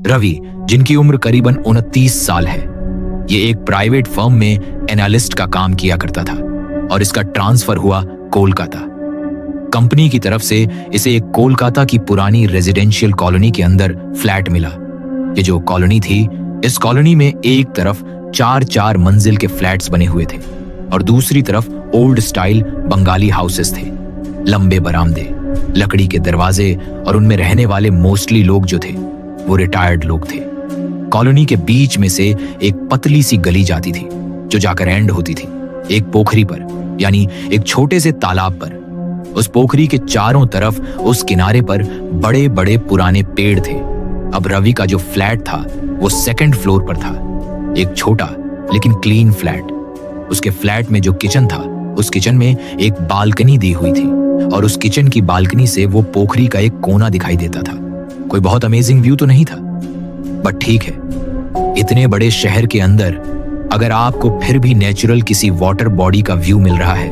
रवि, जिनकी उम्र करीबन 29 साल है, ये एक प्राइवेट फर्म में एनालिस्ट का काम किया करता था और इसका ट्रांसफर हुआ कोलकाता। कंपनी की तरफ से इसे एक कोलकाता की पुरानी रेजिडेंशियल कॉलोनी के अंदर फ्लैट मिला। ये जो कॉलोनी थी, इस कॉलोनी में एक तरफ 4-4 मंजिल के फ्लैट्स बने हुए थे और दूसरी तरफ ओल्ड स्टाइल बंगाली हाउसेस थे। लंबे बरामदे, लकड़ी के दरवाजे और उनमें रहने वाले मोस्टली लोग जो थे वो रिटायर्ड लोग थे। कॉलोनी के बीच में से एक पतली सी गली जाती थी जो जाकर एंड होती थी एक पोखरी पर, यानी एक छोटे से तालाब पर। उस पोखरी के चारों तरफ उस किनारे पर बड़े बड़े पुराने पेड़ थे। अब रवि का जो फ्लैट था वो 2nd फ्लोर पर था, एक छोटा लेकिन क्लीन फ्लैट। उसके फ्लैट में जो किचन था, उस किचन में एक बालकनी दी हुई थी और उस किचन की बालकनी से वो पोखरी का एक कोना दिखाई देता था। कोई बहुत अमेजिंग व्यू तो नहीं था, बट ठीक है, इतने बड़े शहर के अंदर अगर आपको फिर भी नेचुरल किसी वाटर बॉडी का व्यू मिल रहा है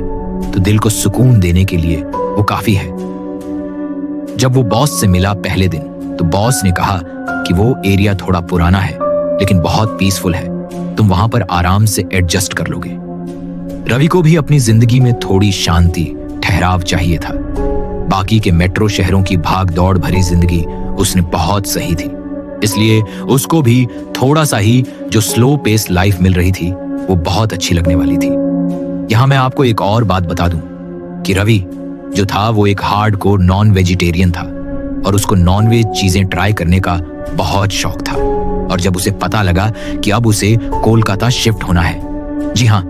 तो दिल को सुकून देने के लिए वो काफी है। जब वो बॉस से मिला पहले दिन, तो बॉस ने कहा कि वो एरिया थोड़ा पुराना है लेकिन बहुत पीसफुल है, तुम वहां पर आराम से एडजस्ट कर लोगे। रवि को भी अपनी जिंदगी में थोड़ी शांति, ठहराव चाहिए था। बाकी के मेट्रो शहरों की भाग दौड़ भरी जिंदगी उसने बहुत सही थी, इसलिए उसको भी थोड़ा सा ही जो स्लो पेस लाइफ मिल रही थी वो बहुत अच्छी लगने वाली थी। यहां मैं आपको एक और बात बता दूं कि रवि जो था वो एक हार्डकोर नॉन वेजिटेरियन था और उसको नॉन वेज चीजें ट्राई करने का बहुत शौक था। और जब उसे पता लगा कि अब उसे कोलकाता शिफ्ट होना है, जी हाँ,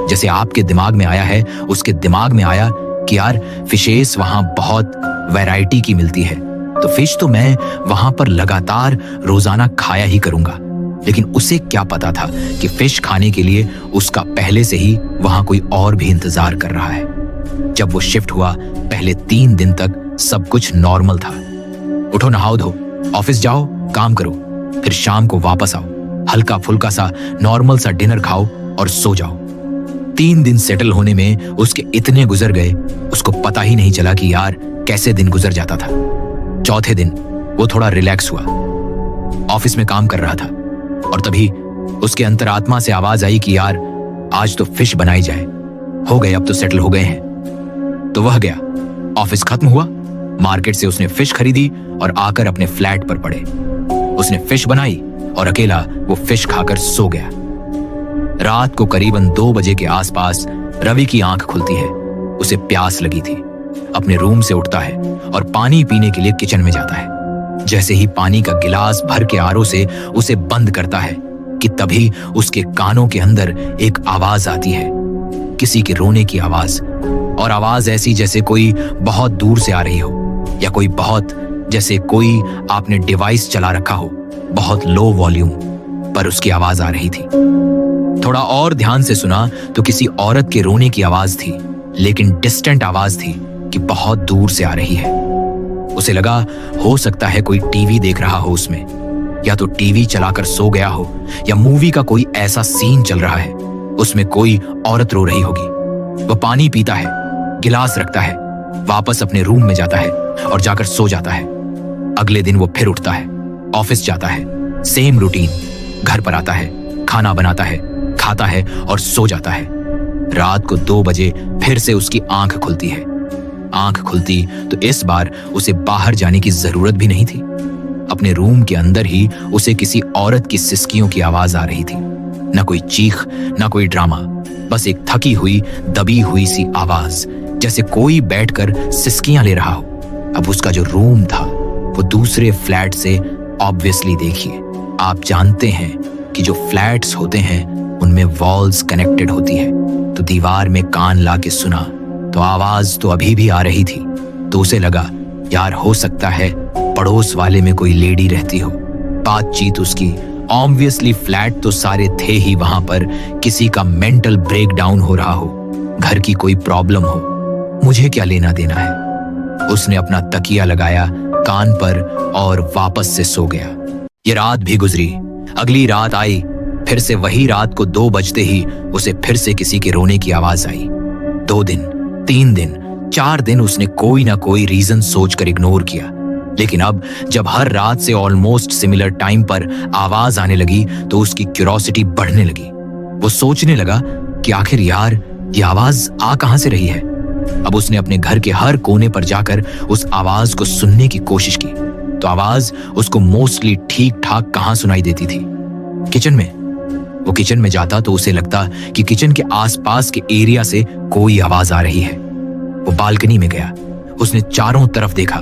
जैसे आपके दिमाग में आया है उसके दिमाग में आया कि यार फिशेस वहां बहुत वैरायटी की मिलती है, तो फिश तो मैं वहां पर लगातार रोजाना खाया ही करूंगा। लेकिन उसे क्या पता था कि फिश खाने के लिए उसका पहले से ही वहां कोई और भी इंतजार कर रहा है। जब वो शिफ्ट हुआ, पहले 3 दिन तक सब कुछ नॉर्मल था। उठो, नहाओ धो, ऑफिस जाओ, काम करो, फिर शाम को वापस आओ, हल्का फुल्का सा नॉर्मल सा डिनर खाओ और सो जाओ। 3 दिन सेटल होने में उसके इतने गुजर गए, उसको पता ही नहीं चला कि यार कैसे दिन गुजर जाता था। चौथे दिन वो थोड़ा रिलैक्स हुआ, ऑफिस में काम कर रहा था और तभी उसके अंतरात्मा से आवाज आई कि यार आज तो फिश बनाई जाए। हो गए, अब तो सेटल हो गए हैं। तो वह गया, ऑफिस खत्म हुआ, मार्केट से उसने फिश खरीदी और आकर अपने फ्लैट पर पड़े। उसने फिश बनाई और अकेला वो फिश खाकर सो गया। रात को करीबन 2 बजे के आसपास रवि की आंख खुलती है। उसे प्यास लगी थी। अपने रूम से उठता है और पानी पीने के लिए किचन में जाता है। जैसे ही पानी का गिलास भर के आरओ से उसे बंद करता है कि तभी उसके कानों के अंदर एक आवाज आती है, किसी के रोने की आवाज। और आवाज ऐसी जैसे कोई बहुत दूर से आ रही हो, या कोई बहुत जैसे कोई आपने डिवाइस चला रखा हो, बहुत लो वॉल्यूम पर उसकी आवाज आ रही थी। थोड़ा और ध्यान से सुना तो किसी औरत के रोने की आवाज थी, लेकिन डिस्टेंट आवाज थी कि बहुत दूर से आ रही है। उसे लगा हो सकता है कोई टीवी देख रहा हो उसमें, या तो टीवी चलाकर सो गया हो, या मूवी का कोई ऐसा सीन चल रहा है उसमें कोई औरत रो रही होगी। वह पानी पीता है, गिलास रखता है, वापस अपने रूम में जाता है और जाकर सो जाता है। अगले दिन वो फिर उठता है, ऑफिस जाता है, सेम रूटीन, घर पर आता है, खाना बनाता है, खाता है और सो जाता है। रात को 2 बजे फिर से उसकी आंख खुलती है। आंख खुलती तो इस बार उसे बाहर जाने की जरूरत भी नहीं थी। अपने रूम के अंदर ही उसे किसी औरत की सिसकियों की आवाज आ रही थी। न कोई चीख, न कोई ड्रामा, बस एक थकी हुई, दबी हुई सी आवाज, जैसे कोई बैठकर सिसकियां ले रहा हो। अब उसका जो रूम था वो दूसरे फ्लैट से, ऑब्वियसली देखिए, आप जानते हैं कि जो फ्लैट्स होते हैं उनमें वॉल्स कनेक्टेड होती है, तो दीवार में कान ला के सुना तो आवाज तो अभी भी आ रही थी। तो उसे लगा यार हो सकता है पड़ोस वाले में कोई लेडी रहती हो। बातचीत उसकी, ऑब्वियसली फ्लैट तो सारे थे ही वहां पर, किसी का मेंटल ब्रेकडाउन हो रहा हो, घर की कोई प्रॉब्लम हो, मुझे क्या लेना देना है। उसने अपना तकिया लगाया कान पर और वापस से सो गया। ये रात भी गुजरी, अगली रात आई, फिर से वही रात को 2 बजते ही उसे फिर से किसी के रोने की आवाज आई। 2 दिन, 3 दिन, 4 दिन उसने कोई ना कोई रीजन सोचकर इग्नोर किया, लेकिन अब जब हर रात से ऑलमोस्ट सिमिलर टाइम पर आवाज आने लगी तो उसकी क्यूरोसिटी बढ़ने लगी। वो सोचने लगा कि आखिर यार ये आवाज आ कहां से रही है। अब उसने अपने घर के हर कोने पर जाकर उस आवाज को सुनने की कोशिश की तो आवाज उसको मोस्टली ठीक ठाक कहां सुनाई देती थी, किचन में। वो किचन में जाता तो उसे लगता कि किचन के आसपास के एरिया से कोई आवाज आ रही है। वो बालकनी में गया, उसने चारों तरफ देखा।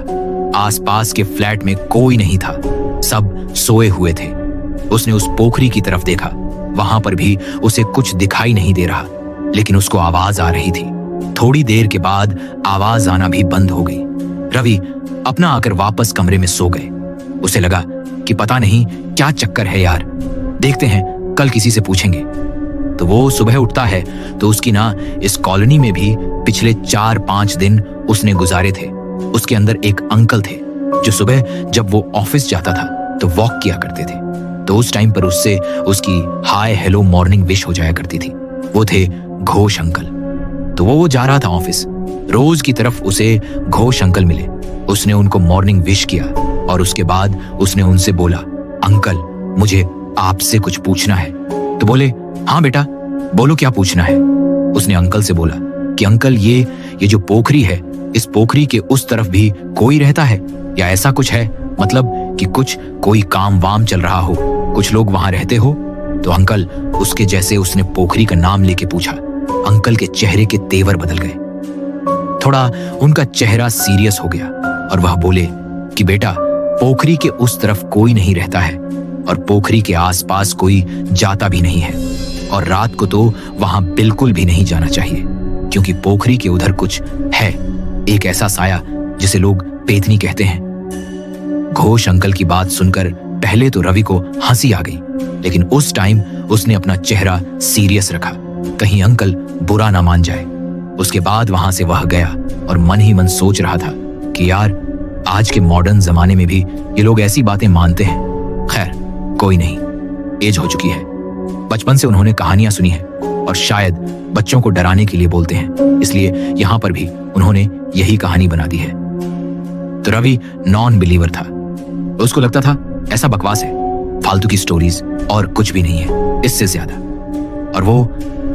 आसपास के फ्लैट में कोई नहीं था, सब सोए हुए थे। उसने उस पोखरी की तरफ देखा, वहां पर भी उसे कुछ दिखाई नहीं दे रहा, लेकिन उसको आवाज आ रही थी। थोड़ी देर के बाद आवाज आना भी बंद हो गई। रवि अपना आकर वापस कमरे में सो गए। उसे लगा कि पता नहीं क्या चक्कर है यार, देखते हैं कल किसी से पूछेंगे। तो वो सुबह उठता है तो उसकी ना इस कॉलोनी में भी पिछले 4-5 दिन उसने गुजारे थे। उसके अंदर एक अंकल थे जो सुबह जब वो ऑफिस जाता था तो वॉक किया करते थे। तो उस टाइम पर उससे उसकी हाय हेलो मॉर्निंग विश हो जाया करती थी। वो थे घोष अंकल। तो वो जा रहा था ऑफिस, रोज की तरफ उसे घोष अंकल मिले। उसने उनको मॉर्निंग विश किया और उसके बाद उसने उनसे बोला, अंकल मुझे आपसे कुछ पूछना है। तो बोले, हाँ बेटा बोलो क्या पूछना है। उसने अंकल से बोला कि अंकल ये जो पोखरी है, इस पोखरी के उस तरफ भी कोई रहता है या ऐसा कुछ है, मतलब कि कोई काम वाम चल रहा हो, कुछ लोग वहां रहते हो। तो अंकल उसके जैसे उसने पोखरी का नाम लेके पूछा, अंकल के चेहरे के तेवर बदल गए। थोड़ा उनका चेहरा सीरियस हो गया और वह बोले कि बेटा पोखरी के उस तरफ कोई नहीं रहता है और पोखरी के आसपास कोई जाता भी नहीं है और रात को तो वहां बिल्कुल भी नहीं जाना चाहिए, क्योंकि पोखरी के उधर कुछ है, एक ऐसा साया जिसे लोग पेतनी कहते हैं। घोष अंकल की बात सुनकर पहले तो रवि को हंसी आ गई, लेकिन उस टाइम उसने अपना चेहरा सीरियस रखा, कहीं अंकल बुरा ना मान जाए। उसके बाद वहां से वह गया और मन ही मन सोच रहा था कि यार आज के मॉडर्न जमाने में भी ये लोग ऐसी बातें मानते हैं। खैर कोई नहीं, एज हो चुकी है, बचपन से उन्होंने कहानियां सुनी है और शायद बच्चों को डराने के लिए बोलते हैं, इसलिए यहां पर भी उन्होंने यही कहानी बना दी है। तो रवि नॉन बिलीवर था। उसको लगता था ऐसा बकवास है, फालतू की स्टोरीज और कुछ भी नहीं है इससे ज्यादा। और वो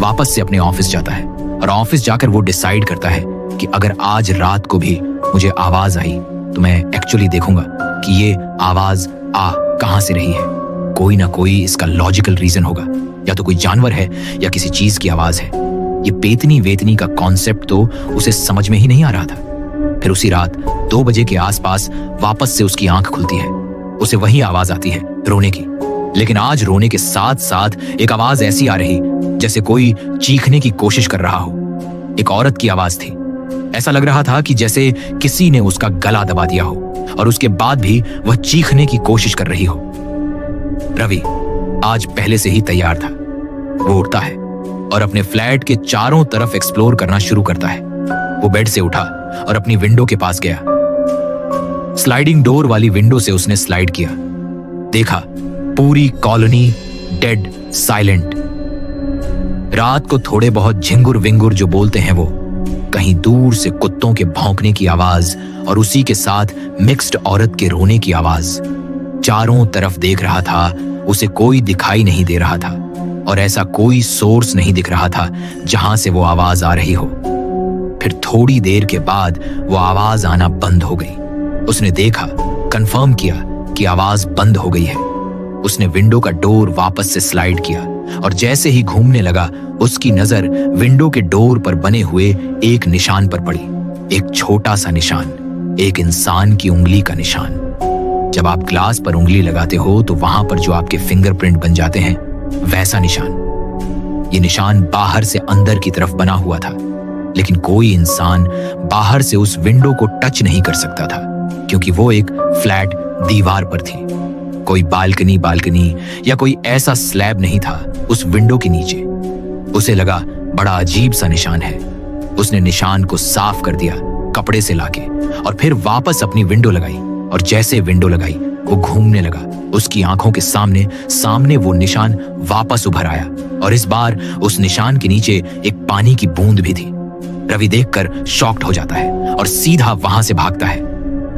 वापस से अपने ऑफिस जाता है और ऑफिस जाकर वो डिसाइड करता है कि अगर आज रात को भी मुझे आवाज आई तो मैं एक्चुअली देखूंगा कि ये आवाज आ कहां से रही है। कोई ना कोई इसका लॉजिकल रीजन होगा, या तो कोई जानवर है या किसी चीज की आवाज है। ये पेतनी वेतनी का कॉन्सेप्ट तो उसे समझ में ही नहीं आ रहा था। फिर उसी रात 2 बजे के आसपास वापस से उसकी आंख खुलती है। उसे वही आवाज आती है रोने की, लेकिन आज रोने के साथ साथ एक आवाज ऐसी आ रही जैसे कोई चीखने की कोशिश कर रहा हो। एक औरत की आवाज थी। ऐसा लग रहा था कि जैसे किसी ने उसका गला दबा दिया हो और उसके बाद भी वह चीखने की कोशिश कर रही हो। रवि आज पहले से ही तैयार था। वो उठता है और अपने फ्लैट के चारों तरफ एक्सप्लोर करना शुरू करता है। वो बेड से उठा और अपनी विंडो के पास गया। स्लाइडिंग डोर वाली विंडो से उसने स्लाइड किया। देखा पूरी कॉलोनी डेड साइलेंट। रात को थोड़े बहुत झिंगुर विंगुर जो बोलते हैं वो, कहीं दूर से कुत्तों के भौंकने की आवाज और उसी के साथ मिक्स्ड औरत के रोने की आवाज। चारों तरफ देख रहा था, उसे कोई दिखाई नहीं दे रहा था और ऐसा कोई सोर्स नहीं दिख रहा था जहां से वो आवाज आ रही हो। फिर थोड़ी देर के बाद वो आवाज आना बंद हो गई। उसने देखा, कंफर्म किया कि आवाज बंद हो गई है। उसने विंडो का डोर वापस से स्लाइड किया और जैसे ही घूमने लगा उसकी नजर विंडो के डोर पर बने हुए एक निशान पर पड़ी। एक छोटा सा निशान, एक इंसान की उंगली का निशान। जब आप ग्लास पर उंगली लगाते हो तो वहां पर जो आपके फिंगरप्रिंट बन जाते हैं, वैसा निशान। ये निशान बाहर से अंदर की तरफ बना हुआ था, लेकिन कोई इंसान बाहर से उस विंडो को टच नहीं कर सकता था, क्योंकि वो एक फ्लैट दीवार पर थी। कोई बालकनी या कोई ऐसा स्लैब नहीं था उस विंडो के नीचे। उसे लगा बड़ा अजीब सा निशान है। उसने निशान को साफ कर दिया कपड़े से लाके और फिर वापस अपनी विंडो लगाई और जैसे विंडो लगाई वो घूमने लगा। उसकी आंखों के सामने वो निशान वापस उभर आया और इस बार उस निशान के नीचे एक पानी की बूंद भी थी। रवि देखकर शॉक्ड हो जाता है और सीधा वहां से भागता है।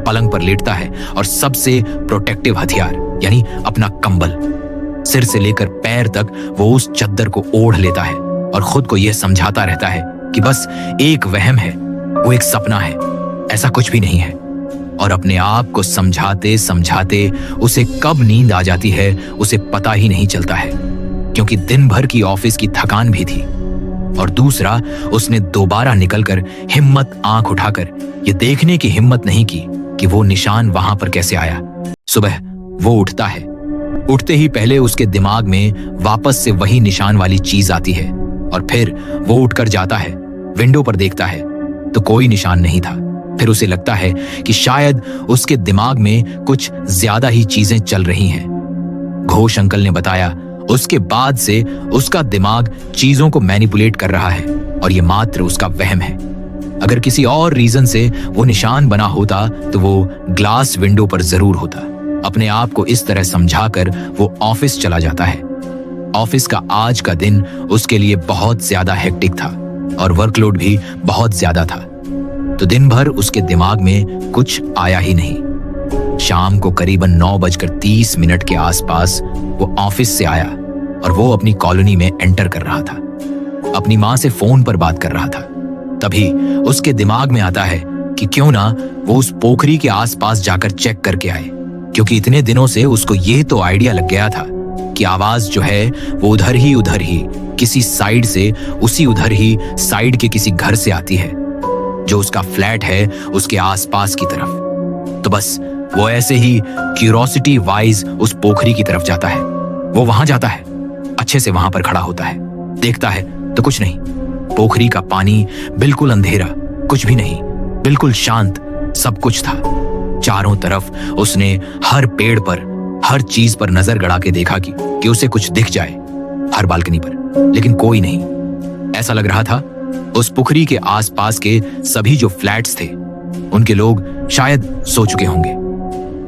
पलंग पर लेटता है और सबसे प्रोटेक्टिव हथियार यानी अपना कंबल सिर से लेकर पैर तक वो उस चद्दर को ओढ़ लेता है और खुद को यह समझाता रहता है कि बस एक वहम है, वो एक सपना है, ऐसा कुछ भी नहीं है। और अपने आप को समझाते समझाते उसे कब नींद आ जाती है उसे पता ही नहीं चलता है, क्योंकि दिन भर की ऑफिस की थकान भी थी और दूसरा उसने दोबारा निकलकर हिम्मत आंख उठाकर ये देखने की हिम्मत नहीं की कि वो निशान वहां पर कैसे आया। सुबह वो उठता है, उठते ही पहले उसके दिमाग में वापस से वही निशान वाली चीज आती है और फिर वो उठकर जाता है, विंडो पर देखता है तो कोई निशान नहीं था। फिर उसे लगता है कि शायद उसके दिमाग में कुछ ज्यादा ही चीजें चल रही हैं। घोष अंकल ने बताया उसके बाद से उसका दिमाग चीजों को मैनिपुलेट कर रहा है और ये मात्र उसका वहम है। अगर किसी और रीजन से वो निशान बना होता तो वो ग्लास विंडो पर जरूर होता। अपने आप को इस तरह समझाकर वो ऑफिस चला जाता है। ऑफिस का आज का दिन उसके लिए बहुत ज्यादा हेक्टिक था और वर्कलोड भी बहुत ज्यादा था, तो दिन भर उसके दिमाग में कुछ आया ही नहीं। शाम को करीबन 9:30 के आसपास वो ऑफिस से आया और वो अपनी कॉलोनी में एंटर कर रहा था। अपनी माँ से फोन पर बात कर रहा था। तभी उसके दिमाग में आता है कि क्यों ना वो उस पोखरी के आसपास जाकर चेक करके आए, क्योंकि इतने दिनों से उसको ये तो आइडिया लग गया था कि आवाज जो है वो उधर ही किसी साइड से, उसी उधर ही साइड के किसी घर से आती है जो उसका फ्लैट है उसके आसपास की तरफ। तो बस वो ऐसे ही क्यूरोसिटी वाइज उस पोखरी की तरफ जाता है। वो वहां जाता है, अच्छे से वहां पर खड़ा होता है, देखता है तो कुछ नहीं। पोखरी का पानी बिल्कुल अंधेरा, कुछ भी नहीं, बिल्कुल शांत सब कुछ था। चारों तरफ उसने हर पेड़ पर, हर चीज पर नजर गड़ा के देखा कि उसे कुछ दिख जाए, हर बालकनी पर, लेकिन कोई नहीं। ऐसा लग रहा था उस पोखरी के आसपास के सभी जो फ्लैट्स थे उनके लोग शायद सो चुके होंगे।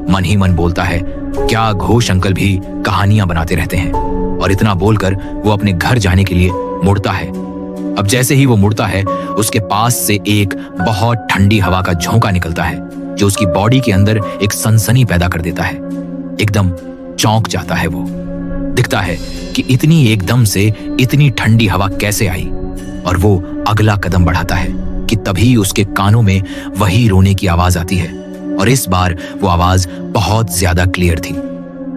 मन ही मन बोलता है, क्या घोष अंकल भी कहानियां बनाते रहते हैं। और इतना बोलकर वो अपने घर जाने के लिए मुड़ता है। अब जैसे ही वो मुड़ता है उसके पास से एक बहुत ठंडी हवा का झोंका निकलता है जो उसकी बॉडी के अंदर एक सनसनी पैदा कर देता है। एकदम चौंक जाता है वो। दिखता है कि इतनी एकदम से इतनी ठंडी हवा कैसे आई, और वो अगला कदम बढ़ाता है कि तभी उसके कानों में वही रोने की आवाज आती है। और इस बार वो आवाज बहुत ज्यादा क्लियर थी।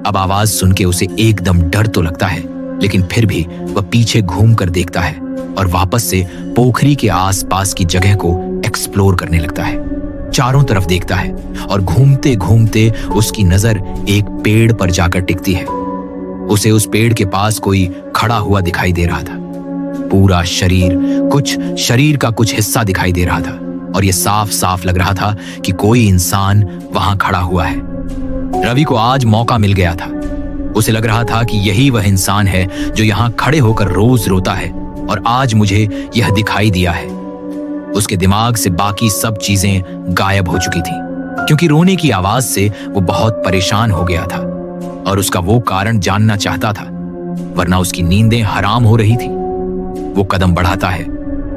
अब आवाज सुन के उसे एकदम डर तो लगता है, लेकिन फिर भी वह पीछे घूम कर देखता है और वापस से पोखरी के आसपास की जगह को एक्सप्लोर करने लगता है। चारों तरफ देखता है और घूमते घूमते उसकी नजर एक पेड़ पर जाकर टिकती है। उसे उस पेड़ के पास कोई खड़ा हुआ दिखाई दे रहा था। पूरा शरीर का कुछ हिस्सा दिखाई दे रहा था और यह साफ साफ लग रहा था कि कोई इंसान वहां खड़ा हुआ है। रवि को आज मौका मिल गया था। उसे लग रहा था कि यही वह इंसान है जो यहां खड़े होकर रोज रोता है और आज मुझे यह दिखाई दिया है। उसके दिमाग से बाकी सब चीजें गायब हो चुकी थी, क्योंकि रोने की आवाज से वो बहुत परेशान हो गया था और उसका वो कारण जानना चाहता था, वरना उसकी नींदें हराम हो रही थी। वो कदम बढ़ाता है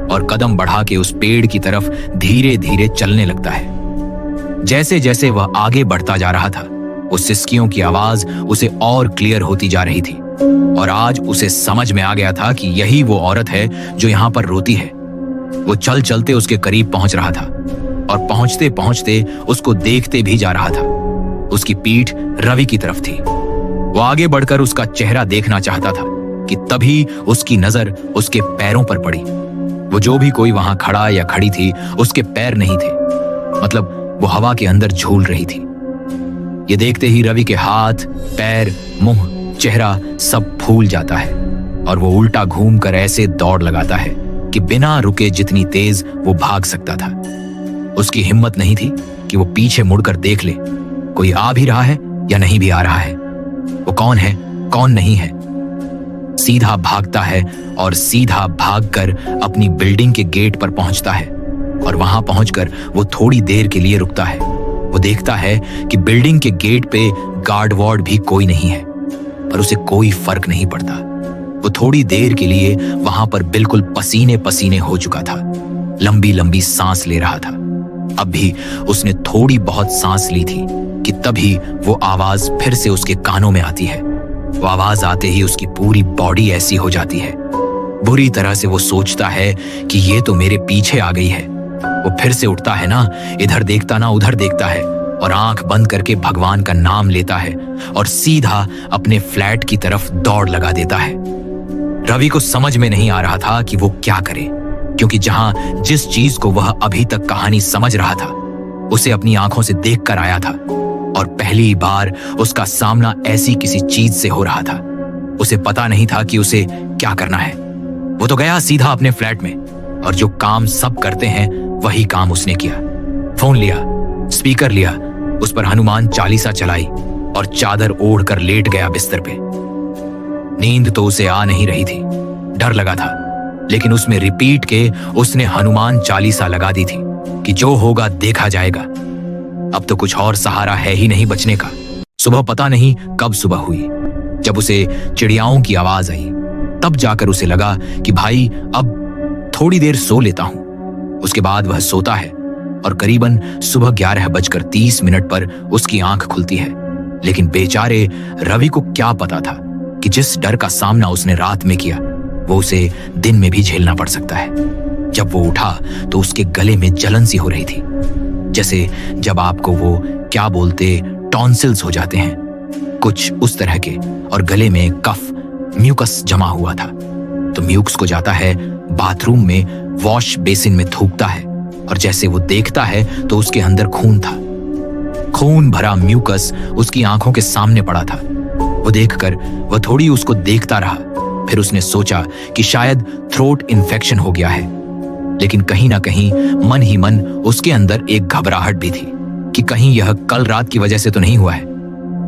और कदम बढ़ा के उस पेड़ की तरफ धीरे धीरे चलने लगता है। जैसे जैसे वह आगे बढ़ता जा रहा था उस सिसकियों की आवाज उसे और क्लियर होती जा रही थी और आज उसे समझ में आ गया था कि यही वो औरत है जो यहाँ पर रोती है। वो चल चलते उसके करीब पहुंच रहा था और पहुंचते पहुंचते उसको देखते भी जा रहा था। उसकी पीठ रवि की तरफ थी। वो आगे बढ़कर उसका चेहरा देखना चाहता था कि तभी उसकी नजर उसके पैरों पर पड़ी। वो जो भी कोई वहां खड़ा या खड़ी थी उसके पैर नहीं थे, मतलब वो हवा के अंदर झूल रही थी। ये देखते ही रवि के हाथ, पैर, मुंह, चेहरा सब फूल जाता है और वो उल्टा घूमकर ऐसे दौड़ लगाता है कि बिना रुके जितनी तेज वो भाग सकता था। उसकी हिम्मत नहीं थी कि वो पीछे मुड़कर देख ले कोई आ भी रहा है या नहीं भी आ रहा है, वो कौन है कौन नहीं है। सीधा भागता है और सीधा भागकर अपनी बिल्डिंग के गेट पर पहुंचता है और वहां पहुंचकर वो थोड़ी देर के लिए रुकता है। वो देखता है कि बिल्डिंग के गेट पे गार्ड वार्ड भी कोई नहीं है, पर उसे कोई फर्क नहीं पड़ता। वो थोड़ी देर के लिए वहां पर बिल्कुल पसीने पसीने हो चुका था, लंबी लंबी सांस ले रहा था। अब भी उसने थोड़ी बहुत सांस ली थी कि तभी वो आवाज फिर से उसके कानों में आती है। वो आवाज आते ही उसकी पूरी बॉडी ऐसी हो जाती है। बुरी तरह से वो सोचता है कि ये तो मेरे पीछे आ गई है। वो फिर से उठता है ना, इधर देखता ना उधर देखता है और आंख बंद करके भगवान का नाम लेता है और सीधा अपने फ्लैट की तरफ दौड़ लगा देता है। रवि को समझ में नहीं आ रहा था कि वो क्या करे, क्योंकि जहां जिस चीज को वह अभी तक कहानी समझ रहा था उसे अपनी आंखों से देखकर आया था और पहली बार उसका सामना ऐसी किसी चीज से हो रहा था। उसे पता नहीं था कि उसे क्या करना है। वो तो गया सीधा अपने फ्लैट में और जो काम सब करते हैं वही काम उसने किया। फोन लिया, स्पीकर लिया, उस पर हनुमान चालीसा चलाई और चादर ओढ़ कर लेट गया बिस्तर पे। नींद तो उसे आ नहीं रही थी, डर लगा था, लेकिन उसमें रिपीट के उसने हनुमान चालीसा लगा दी थी कि जो होगा देखा जाएगा। अब तो कुछ और सहारा है ही नहीं बचने का। सुबह पता नहीं कब सुबह हुई, जब उसे चिड़ियाओं की आवाज आई तब जाकर उसे लगा कि भाई अब थोड़ी देर सो लेता हूं। उसके बाद वह सोता है और करीबन सुबह 11:30 पर उसकी आंख खुलती है। लेकिन बेचारे रवि को क्या पता था कि जिस डर का सामना उसने रात में किया वो उसे दिन में भी झेलना पड़ सकता है। जब वो उठा तो उसके गले में जलन सी हो रही थी, जैसे जब आपको वो क्या बोलते टॉन्सिल्स हो जाते हैं, कुछ उस तरह के, और गले में कफ म्यूकस जमा हुआ था। तो म्यूकस को जाता है बाथरूम में वॉश बेसिन में थूकता है और जैसे वो देखता है तो उसके अंदर खून था। खून भरा म्यूकस उसकी आंखों के सामने पड़ा था। वो देखकर वह थोड़ी उसको देखता रहा, फिर उसने सोचा कि शायद थ्रोट इन्फेक्शन हो गया है। लेकिन कहीं ना कहीं मन ही मन उसके अंदर एक घबराहट भी थी कि कहीं यह कल रात की वजह से तो नहीं हुआ है।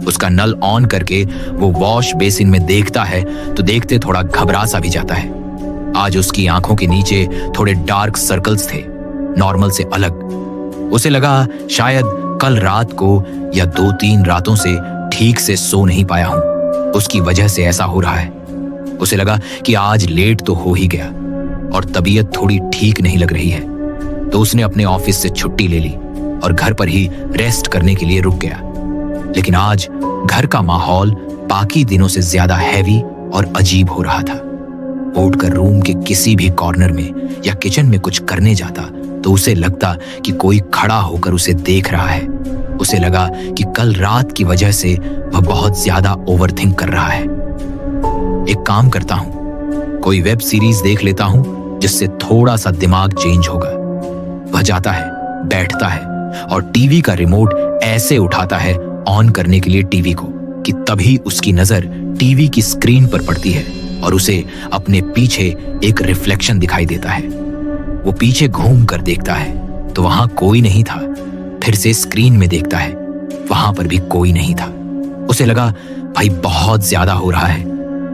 उसका नल ऑन करके वो वॉश बेसिन में देखता है तो देखते थोड़ा घबरा सा भी जाता है। आज उसकी आंखों के नीचे थोड़े डार्क सर्कल्स थे, नॉर्मल से अलग। उसे लगा शायद कल रात को या 2-3 रातों से ठीक से सो नहीं पाया हूं, उसकी वजह से ऐसा हो रहा है। उसे लगा कि आज लेट तो हो ही गया और तबीयत थोड़ी ठीक नहीं लग रही है, तो उसने अपने ऑफिस से छुट्टी ले ली और घर पर ही रेस्ट करने के लिए रुक गया। लेकिन आज घर का माहौल बाकी दिनों से ज्यादा हैवी और अजीब हो रहा था। उठकर रूम के किसी भी कॉर्नर में या किचन में कुछ करने जाता तो उसे लगता कि कोई खड़ा होकर उसे देख रहा है। उसे लगा कि कल रात की वजह से वह बहुत ज्यादा ओवरथिंक कर रहा है। एक काम करता हूं, कोई वेब सीरीज देख लेता हूं जिससे थोड़ा सा दिमाग चेंज होगा। वह जाता है, बैठता है और टीवी का रिमोट ऐसे उठाता है ऑन करने के लिए टीवी को कि तभी उसकी नजर टीवी की स्क्रीन पर पड़ती है और उसे अपने पीछे एक रिफ्लेक्शन दिखाई देता है। वो पीछे घूम कर देखता है तो वहां कोई नहीं था। फिर से स्क्रीन में देखता है, वहां पर भी कोई नहीं था। उसे लगा भाई बहुत ज्यादा हो रहा है।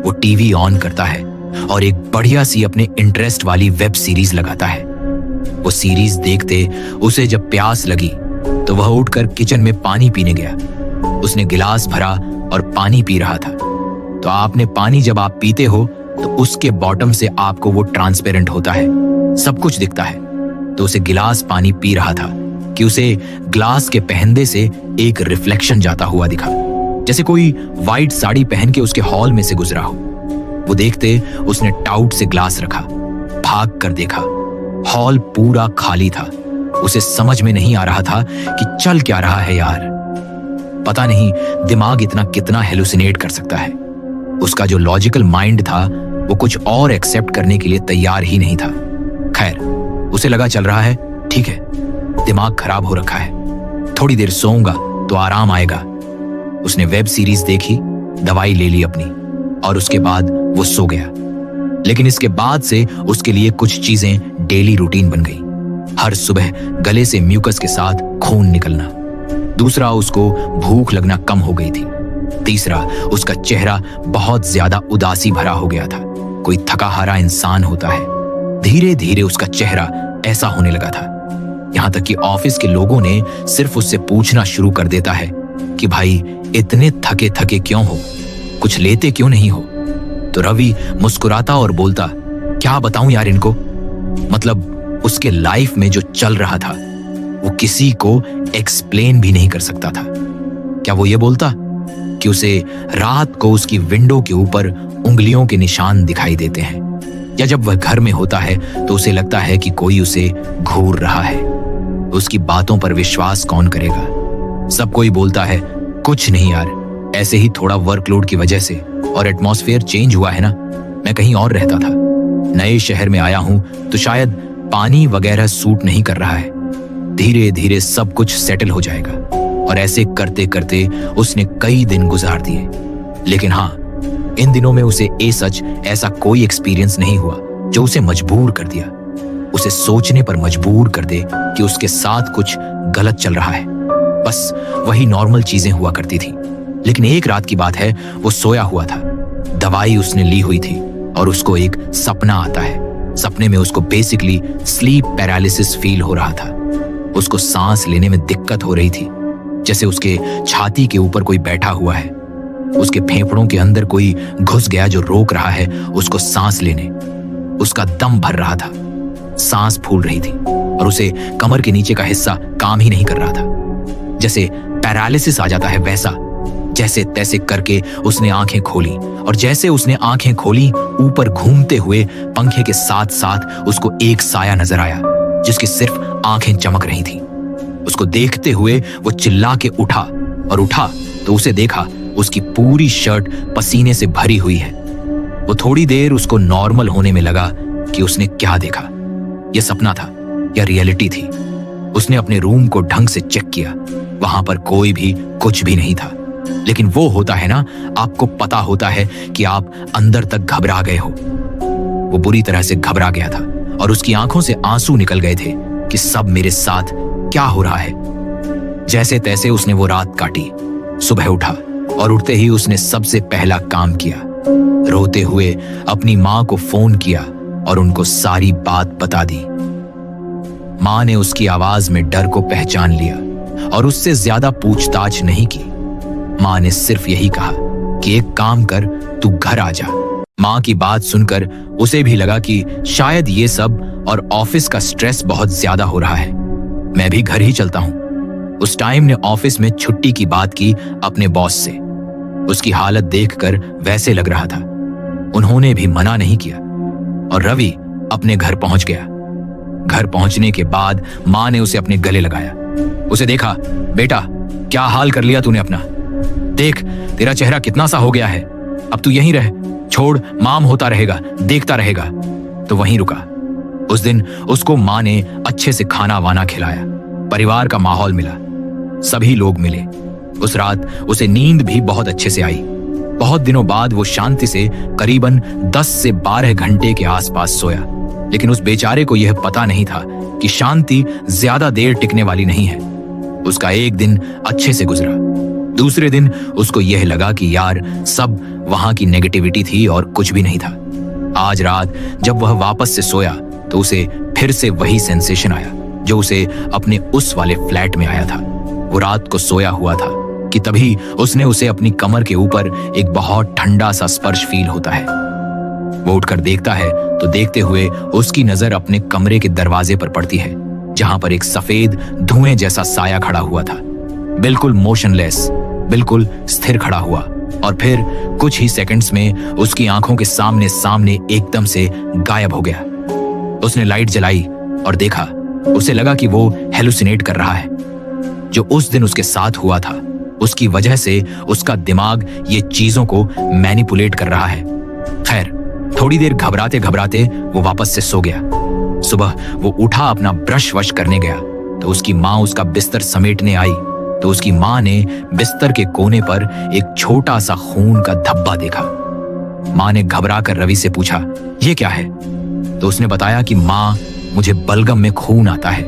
वो टीवी ऑन करता है और एक बढ़िया सी अपने इंटरेस्ट वाली वेब सीरीज लगाता है। वो सीरीज देखते उसे जब प्यास लगी तो वह उठकर किचन में पानी पीने गया। उसने गिलास भरा और पानी पी रहा था। तो आपने पानी जब आप पीते हो तो उसके बॉटम से आपको वो ट्रांसपेरेंट होता है, सब कुछ दिखता है। तो उसे गिलास पानी पी रहा था कि उसे ग्लास के पहनने से एक रिफ्लेक्शन जाता हुआ दिखा, जैसे कोई वाइट साड़ी पहन के उसके हॉल में से गुजरा हो। वो देखते उसने टाउट से ग्लास रखा, भाग कर देखा, हॉल पूरा खाली था। उसे समझ में नहीं आ रहा था कि चल क्या रहा है यार। पता नहीं दिमाग इतना कितना हेलुसिनेट कर सकता है। उसका जो लॉजिकल माइंड था वो कुछ और एक्सेप्ट करने के लिए तैयार ही नहीं था। खैर, उसे लगा चल रहा है, ठीक है, दिमाग खराब हो रखा है, थोड़ी देर सोऊंगा तो आराम आएगा। उसने वेब सीरीज देखी, दवाई ले ली अपनी और उसके बाद वो सो गया। लेकिन इसके बाद से उसके लिए कुछ चीजें डेली रूटीन बन गई। हर सुबह गले से म्यूकस के साथ खून निकलना। दूसरा, उसको भूख लगना कम हो गई थी। तीसरा, उसका चेहरा बहुत ज्यादा उदासी भरा हो गया था, कोई थका हारा इंसान होता है। धीरे धीरे उसका चेहरा ऐसा होने लगा था, यहां तक कि ऑफिस के लोगों ने सिर्फ उससे पूछना शुरू कर देता है कि भाई इतने थके थके क्यों हो, कुछ लेते क्यों नहीं हो। तो रवि मुस्कुराता और बोलता, क्या बताऊं यार इनको, मतलब उसके लाइफ में जो चल रहा था वो किसी को एक्सप्लेन भी नहीं कर सकता था। क्या वो ये बोलता कि उसे रात को उसकी विंडो के ऊपर उंगलियों के निशान दिखाई देते हैं, या जब वह घर में होता है तो उसे लगता है कि कोई उसे घूर रहा है। उसकी बातों पर विश्वास कौन करेगा? सब कोई बोलता है कुछ नहीं यार, ऐसे ही थोड़ा वर्कलोड की वजह से, और एटमॉस्फेयर चेंज हुआ है ना, मैं कहीं और रहता था, नए शहर में आया हूं तो शायद पानी वगैरह सूट नहीं कर रहा है, धीरे धीरे सब कुछ सेटल हो जाएगा। और ऐसे करते करते उसने कई दिन गुजार दिए। लेकिन हाँ, इन दिनों में उसे सच ऐसा कोई एक्सपीरियंस नहीं हुआ जो उसे मजबूर कर दिया, उसे सोचने पर मजबूर कर दे कि उसके साथ कुछ गलत चल रहा है। बस वही नॉर्मल चीजें हुआ करती थी। लेकिन एक रात की बात है, वो सोया हुआ था, दवाई उसने ली हुई थी और उसको एक सपना आता है। सपने में उसको बेसिकली स्लीप पैरालिसिस फील हो रहा था। उसको सांस लेने में दिक्कत हो रही थी, जैसे उसके छाती के ऊपर कोई बैठा हुआ है, उसके फेफड़ों के अंदर कोई घुस गया जो रोक रहा है उसको सांस लेने। उसका दम भर रहा था, सांस फूल रही थी और उसे कमर के नीचे का हिस्सा काम ही नहीं कर रहा था, जैसे पैरालिसिस आ जाता है वैसा। जैसे तैसे करके उसने आंखें खोली, और जैसे उसने आंखें खोली, ऊपर घूमते हुए पंखे के साथ साथ उसको एक साया नजर आया जिसकी सिर्फ आंखें चमक रही थी। उसको देखते हुए वो चिल्ला के उठा, और उठा तो उसे देखा उसकी पूरी शर्ट पसीने से भरी हुई है। वो थोड़ी देर उसको नॉर्मल होने में लगा कि उसने क्या देखा, यह सपना था या रियलिटी थी। उसने अपने रूम को ढंग से चेक किया, वहां पर कोई भी कुछ भी नहीं था। लेकिन वो होता है ना, आपको पता होता है कि आप अंदर तक घबरा गए हो। वो बुरी तरह से घबरा गया था और उसकी आंखों से आंसू निकल गए थे कि सब मेरे साथ क्या हो रहा है। जैसे तैसे उसने वो रात काटी। सुबह उठा और उठते ही उसने सबसे पहला काम किया, रोते हुए अपनी मां को फोन किया और उनको सारी बात बता दी। मां ने उसकी आवाज में डर को पहचान लिया और उससे ज्यादा पूछताछ नहीं की। मां ने सिर्फ यही कहा कि एक काम कर, तू घर आ जा। मां की बात सुनकर उसे भी लगा कि शायद ये सब और ऑफिस का स्ट्रेस बहुत ज्यादा हो रहा है, मैं भी घर ही चलता हूं। उस टाइम ने ऑफिस में छुट्टी की बात की अपने बॉस से। उसकी हालत देखकर वैसे लग रहा था। उन्होंने भी मना नहीं किया और रवि अपने घर पहुंच गया। घर पहुंचने के बाद मां ने उसे अपने गले लगाया। उसे देखा, बेटा क्या हाल कर लिया तूने अपना, देख तेरा चेहरा कितना सा हो गया है, अब तू यहीं रह, छोड़, माम होता रहेगा, देखता रहेगा। तो वहीं रुका। उस दिन उसको मां ने अच्छे से खाना वाना खिलाया, परिवार का माहौल मिला, सभी लोग मिले। उस रात उसे नींद भी बहुत अच्छे से आई। बहुत दिनों बाद वो शांति से करीबन 10 से 12 घंटे के आसपास सोया। लेकिन उस बेचारे को यह पता नहीं था कि शांति ज्यादा देर टिकने वाली नहीं है। उसका एक दिन अच्छे से गुजरा। दूसरे दिन उसको यह लगा कि यार सब वहां की नेगेटिविटी थी और कुछ भी नहीं था। आज रात जब वह वापस से सोया तो उसे फिर से वही सेंसेशन आया जो उसे अपने उस वाले फ्लैट में आया था। वो रात को सोया हुआ था कि तभी उसने उसे अपनी कमर के ऊपर एक बहुत ठंडा सा स्पर्श फील होता है। वो उठकर देखता है तो देखते हुए उसकी नजर अपने कमरे के दरवाजे पर पड़ती है, जहां पर एक सफेद धुएं जैसा साया खड़ा हुआ था, बिल्कुल मोशनलेस, बिल्कुल स्थिर खड़ा हुआ। और फिर कुछ ही सेकंड्स में उसकी आंखों के सामने सामने एकदम से गायब हो गया। उसने लाइट जलाई और देखा। उसे लगा कि वो हेलुसिनेट कर रहा है। जो उस दिन उसके साथ हुआ था उसकी वजह से उसका दिमाग ये चीजों को मैनिपुलेट कर रहा है। खैर, थोड़ी देर घबराते घबराते वो वापस से सो गया। सुबह वो उठा, अपना ब्रश वश करने गया तो उसकी माँ उसका बिस्तर समेटने आई तो उसकी माँ ने बिस्तर के कोने पर एक छोटा सा खून का धब्बा देखा। माँ ने घबरा कर रवि से पूछा, ये क्या है? तो उसने बताया कि माँ, मुझे बलगम में खून आता है।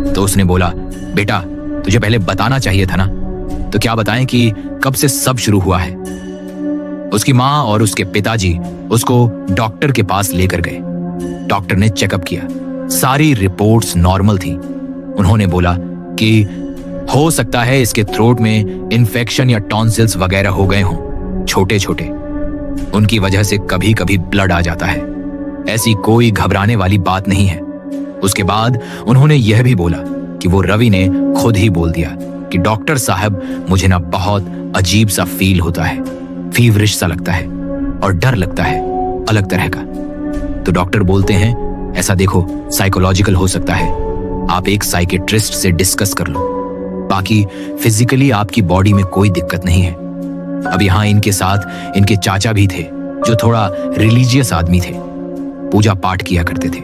तो उसने बोला, बेटा तुझे पहले बताना चाहिए था ना। तो क्या बताएं कि कब से सब शुरू हुआ है। उसकी माँ और उसके पिताजी उसको डॉक्टर के पास लेकर गए। डॉक्टर ने चेकअप किया, सारी रिपोर्ट्स नॉर्मल थी। उन्होंने बोला कि हो सकता है इसके थ्रोट में इन्फेक्शन या टॉन्सिल्स वगैरह हो गए हों, छोटे छोटे। उनकी वजह से कभी कभी ब्लड आ जाता है, ऐसी कोई घबराने वाली बात नहीं है। उसके बाद उन्होंने यह भी बोला कि वो रवि ने खुद ही बोल दिया कि डॉक्टर साहब, मुझे ना बहुत अजीब सा फील होता है, फीवरिश सा लगता है और डर लगता है अलग तरह का। तो डॉक्टर बोलते हैं, ऐसा देखो, साइकोलॉजिकल हो सकता है, आप एक साइकेट्रिस्ट से डिस्कस कर लो, बाकी फिजिकली आपकी बॉडी में कोई दिक्कत नहीं है। अब यहाँ इनके साथ इनके चाचा भी थे जो थोड़ा रिलीजियस आदमी थे, पूजा पाठ किया करते थे।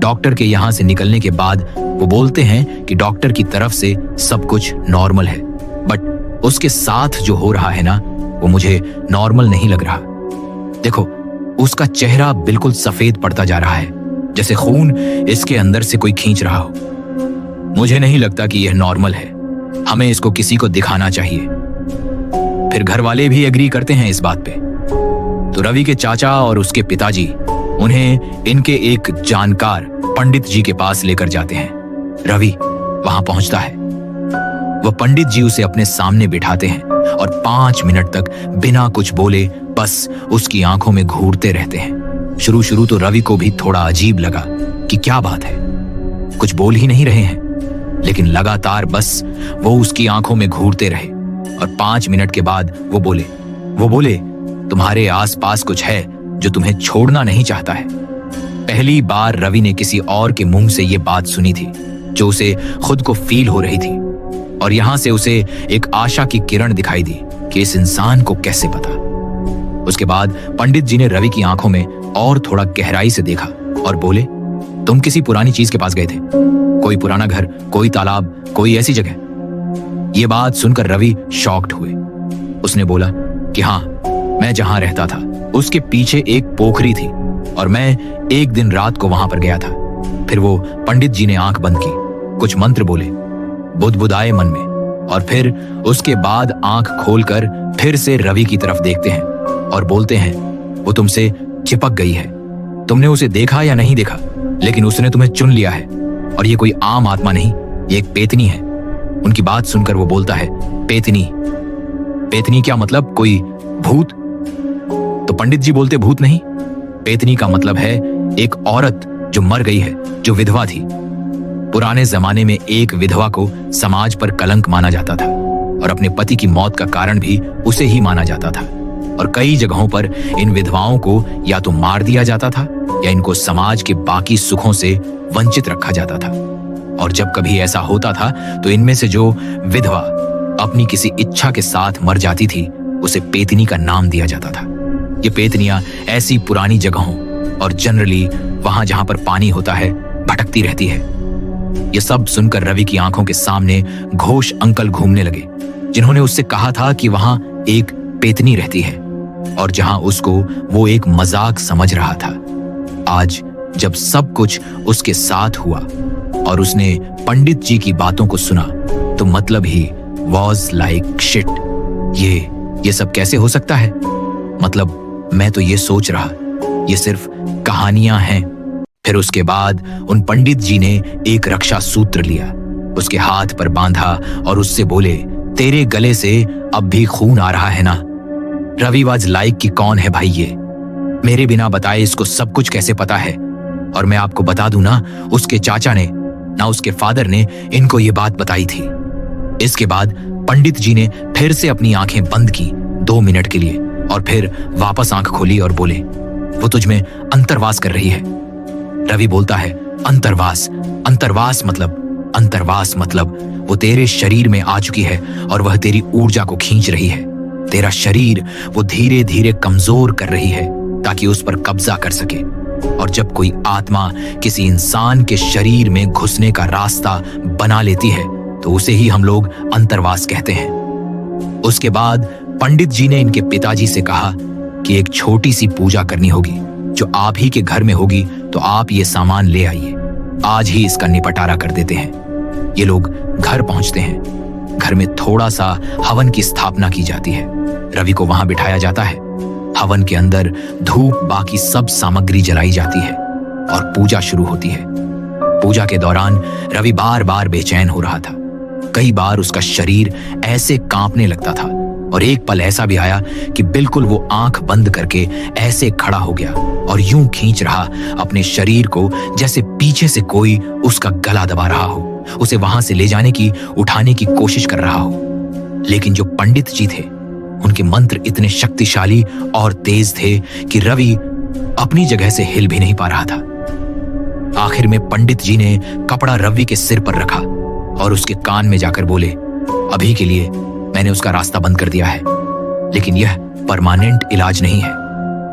डॉक्टर के यहाँ से निकलने के बाद वो बोलते हैं कि डॉक्टर की तरफ से सब कुछ नॉर्मल है, बट उसके साथ जो हो रहा है ना, वो मुझे नॉर्मल नहीं लग रहा। देखो, उसका चेहरा बिल्कुल सफेद पड़ता जा रहा है, जैसे खून इसके अंदर से कोई खींच रहा हो। मुझे नहीं लगता कि यह नॉर्मल है, हमें इसको किसी को दिखाना चाहिए। फिर घर वाले भी एग्री करते हैं इस बात पे। तो रवि के चाचा और उसके पिताजी उन्हें इनके एक जानकार पंडित जी के पास लेकर जाते हैं। रवि वहां पहुंचता है। वह पंडित जी उसे अपने सामने बिठाते हैं और 5 मिनट तक बिना कुछ बोले बस उसकी आंखों में घूरते रहते हैं। शुरू तो रवि को भी थोड़ा अजीब लगा कि क्या बात है, कुछ बोल ही नहीं रहे हैं, लेकिन लगातार बस वो उसकी आंखों में घूरते रहे। और 5 मिनट के बाद वो बोले, तुम्हारे आसपास कुछ है जो तुम्हें छोड़ना नहीं चाहता है। पहली बार रवि ने किसी और के मुंह से ये बात सुनी थी जो उसे खुद को फील हो रही थी, और यहां से उसे एक आशा की किरण दिखाई दी कि इस इंसान को कैसे पता। उसके बाद पंडित जी ने रवि की आंखों में और थोड़ा गहराई से देखा और बोले, तुम किसी पुरानी चीज के पास गए थे, कोई पुराना घर, कोई तालाब, कोई ऐसी जगह। ये बात सुनकर रवि शॉक्ड हुए। उसने बोला कि हाँ, मैं जहां रहता था उसके पीछे एक पोखरी थी और मैं एक दिन रात को वहां पर गया था। फिर वो पंडित जी ने आंख बंद की, कुछ मंत्र बोले, बुदबुदाए मन में, और फिर उसके बाद आंख खोलकर फिर से रवि की तरफ देखते हैं और बोलते हैं, वो तुमसे चिपक गई है, तुमने उसे देखा या नहीं देखा, लेकिन उसने तुम्हें चुन लिया है, और ये कोई आम आत्मा नहीं, ये एक पेतनी है। उनकी बात सुनकर वो बोलता है, पेतनी? पेतनी क्या मतलब, कोई भूत? तो पंडित जी बोलते, भूत नहीं, पेतनी का मतलब है एक औरत जो मर गई है, जो विधवा थी। पुराने जमाने में एक विधवा को समाज पर कलंक माना जाता था और अपने पति की मौत का कारण भी उसे ही माना जाता था, और कई जगहों पर इन विधवाओं को या तो मार दिया जाता था या इनको समाज के बाकी सुखों से वंचित रखा जाता था। और जब कभी ऐसा होता था तो इनमें से जो विधवा अपनी किसी इच्छा के साथ मर जाती थी, उसे पेतनी का नाम दिया जाता था। ये पेतनियां ऐसी पुरानी जगहों और जनरली वहां जहां पर पानी होता है भटकती रहती है। ये सब सुनकर रवि की आंखों के सामने घोष अंकल घूमने लगे, जिन्होंने उससे कहा था कि वहां एक पेतनी रहती है और जहां उसको वो एक मजाक समझ रहा था। आज जब सब कुछ उसके साथ हुआ और उसने पंडित जी की बातों को सुना, तो मतलब ही वॉज लाइक शिट। ये सब कैसे हो सकता है? मतलब मैं तो ये सोच रहा ये सिर्फ कहानियां हैं। फिर उसके बाद उन पंडित जी ने एक रक्षा सूत्र लिया, उसके हाथ पर बांधा और उससे बोले, तेरे गले से अब भी खून आ रहा है ना? रवि वाज लाइक कि कौन है भाई ये, मेरे बिना बताए इसको सब कुछ कैसे पता है? और मैं आपको बता दूं ना, उसके चाचा ने ना उसके फादर ने इनको ये बात बताई थी। इसके बाद पंडित जी ने फिर से अपनी आंखें बंद की 2 मिनट के लिए और फिर वापस आंख खोली और बोले, वो तुझ में अंतर्वास कर रही है। रवि बोलता है, अंतर्वास? अंतर्वास मतलब वो तेरे शरीर में आ चुकी है और वह तेरी ऊर्जा को खींच रही है। तेरा शरीर वो धीरे धीरे कमजोर कर रही है ताकि उस पर कब्जा कर सके। और जब कोई आत्मा किसी इंसान के शरीर में घुसने का रास्ता बना लेती है तो उसे ही हम लोग अंतर्वास कहते हैं। उसके बाद पंडित जी ने इनके पिताजी से कहा कि एक छोटी सी पूजा करनी होगी जो आप ही के घर में होगी, तो आप ये सामान ले आइए, आज ही इसका निपटारा कर देते हैं। ये लोग घर पहुंचते हैं। घर में थोड़ा सा हवन की स्थापना की जाती है। रवि को वहां बिठाया जाता है। हवन के अंदर धूप बाकी सब सामग्री जलाई जाती है और पूजा शुरू होती है। पूजा के दौरान रवि बार बार बेचैन हो रहा था। कई बार उसका शरीर ऐसे कांपने लगता था और एक पल ऐसा भी आया कि बिल्कुल वो आंख बंद करके ऐसे खड़ा हो गया और यूं खींच रहा अपने शरीर को जैसे पीछे से कोई उसका गला दबा रहा हो। उसे वहां से ले जाने की, उठाने की कोशिश कर रहा हो। लेकिन जो पंडित जी थे, उनके मंत्र इतने शक्तिशाली और तेज थे कि रवि अपनी जगह से हिल भी नहीं पा रहा था। आखिर में पंडित जी ने कपड़ा रवि के सिर पर रखा और उसके कान में जाकर बोले, अभी के लिए मैंने उसका रास्ता बंद कर दिया है, लेकिन यह परमानेंट इलाज नहीं है।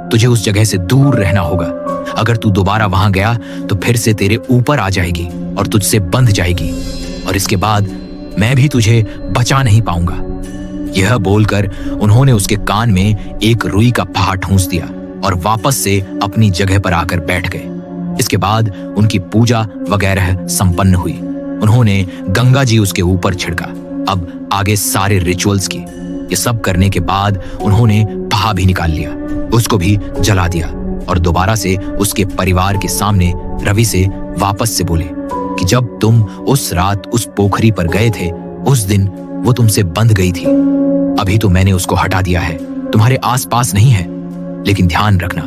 तुझे उस जगह से दूर रहना होगा। अगर तू दोबारा वहां गया तो फिर से तेरे ऊपर आ जाएगी और तुझसे बंध जाएगी, और इसके बाद मैं भी तुझे बचा नहीं पाऊंगा। यह बोलकर उन्होंने उसके कान में एक रुई का फहा ठूंस दिया और वापस से अपनी जगह पर आकर बैठ गए। इसके बाद उनकी पूजा वगैरह संपन्न हुई। उन्होंने गंगा जी उसके ऊपर छिड़का। अब आगे सारे रिचुअल्स की। ये सब करने के बाद उन्होंने फहा भी निकाल लिया, उसको भी जला दिया और दोबारा से उसके परिवार के सामने रवि से वापस से बोले कि जब तुम उस रात उस पोखरी पर गए थे, उस दिन वो तुमसे बंध गई थी। अभी तो मैंने उसको हटा दिया है, तुम्हारे आसपास नहीं है। लेकिन ध्यान रखना,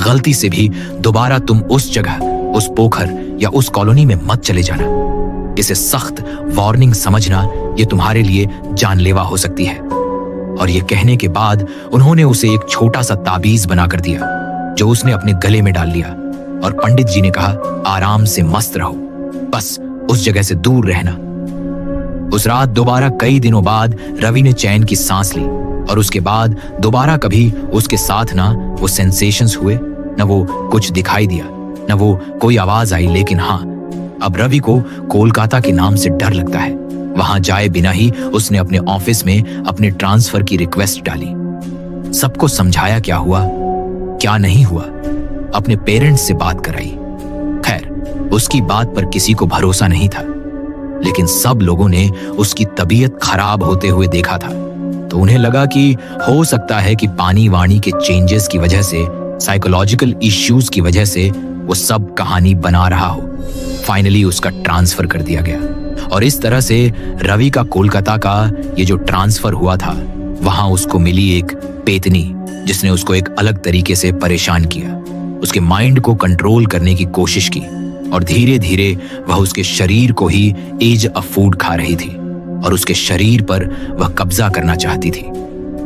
गलती से भी दोबारा तुम उस जगह, उस पोखर या उस कॉलोनी में मत चले जाना। इसे सख्त वार्निंग समझना, ये तुम्हारे लिए जानलेवा हो सकती है। और ये कहने के बाद उन्होंने उसे एक छोटा सा ताबीज बनाकर दिया, जो उसने अपने गले में डाल लिया। और पंडित जी ने कहा, आराम से मस्त रहो, बस उस जगह से दूर रहना। उस रात दोबारा कई दिनों बाद रवि ने चैन की सांस ली, और उसके बाद दोबारा कभी उसके साथ ना वो सेंसेशंस हुए, न वो कुछ दिखाई दिया, न वो कोई आवाज आई। लेकिन हाँ, अब रवि को कोलकाता के नाम से डर लगता है। वहां जाए बिना ही उसने अपने ऑफिस में अपने ट्रांसफर की रिक्वेस्ट डाली। सबको समझाया क्या हुआ क्या नहीं हुआ, अपने पेरेंट्स से बात कराई। खैर, उसकी बात पर किसी को भरोसा नहीं था, लेकिन सब लोगों ने उसकी तबीयत खराब होते हुए देखा था, तो उन्हें लगा कि हो सकता है कि पानी वाणी के चेंजेस की वजह से, साइकोलॉजिकल इश्यूज की वजह से वो सब कहानी बना रहा हो। फाइनली उसका ट्रांसफर कर दिया गया, और इस तरह से रवि का कोलकाता का ये जो ट्रांसफर हुआ था, वहां उसको मिली एक पेतनी, जिसने उसको एक अलग तरीके से परेशान किया, उसके माइंड को कंट्रोल करने की कोशिश की, और धीरे धीरे वह उसके शरीर को ही एज अ फूड खा रही थी, और उसके शरीर पर वह कब्जा करना चाहती थी।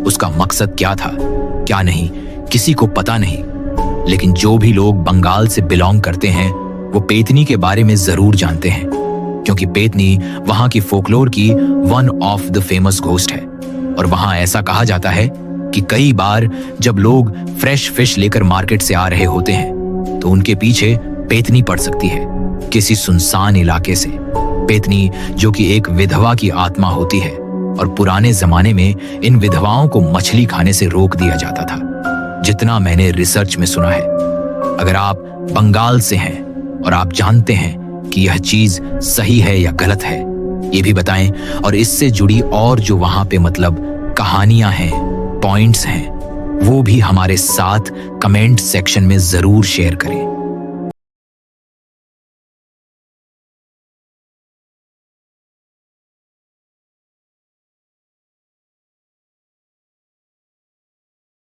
उसका मकसद क्या था, क्या नहीं, किसी को पता नहीं। लेकिन जो भी लोग बंगाल से बिलोंग करते हैं, वो पेतनी के बारे में जरूर जानते हैं, क्योंकि पेतनी वहां की फोकलोर की one of the famous ghost है। और वहां ऐसा कहा जाता है कि कई बार जब लोग फ्रेश फिश लेकर मार्केट से आ रहे होते हैं, तो उनके पीछे पेतनी पड़ सकती है, किसी सुनसान इलाके से। पेतनी जो कि एक विधवा की आत्मा होती है, और पुराने जमाने में इन विधवाओं को मछली खाने से रोक दिया जाता था, जितना मैंने रिसर्च में सुना है। अगर आप बंगाल से हैं और आप जानते हैं कि यह चीज सही है या गलत है, ये भी बताएं। और इससे जुड़ी और जो वहां पे मतलब कहानियां हैं, पॉइंट्स हैं, वो भी हमारे साथ कमेंट सेक्शन में जरूर शेयर करें।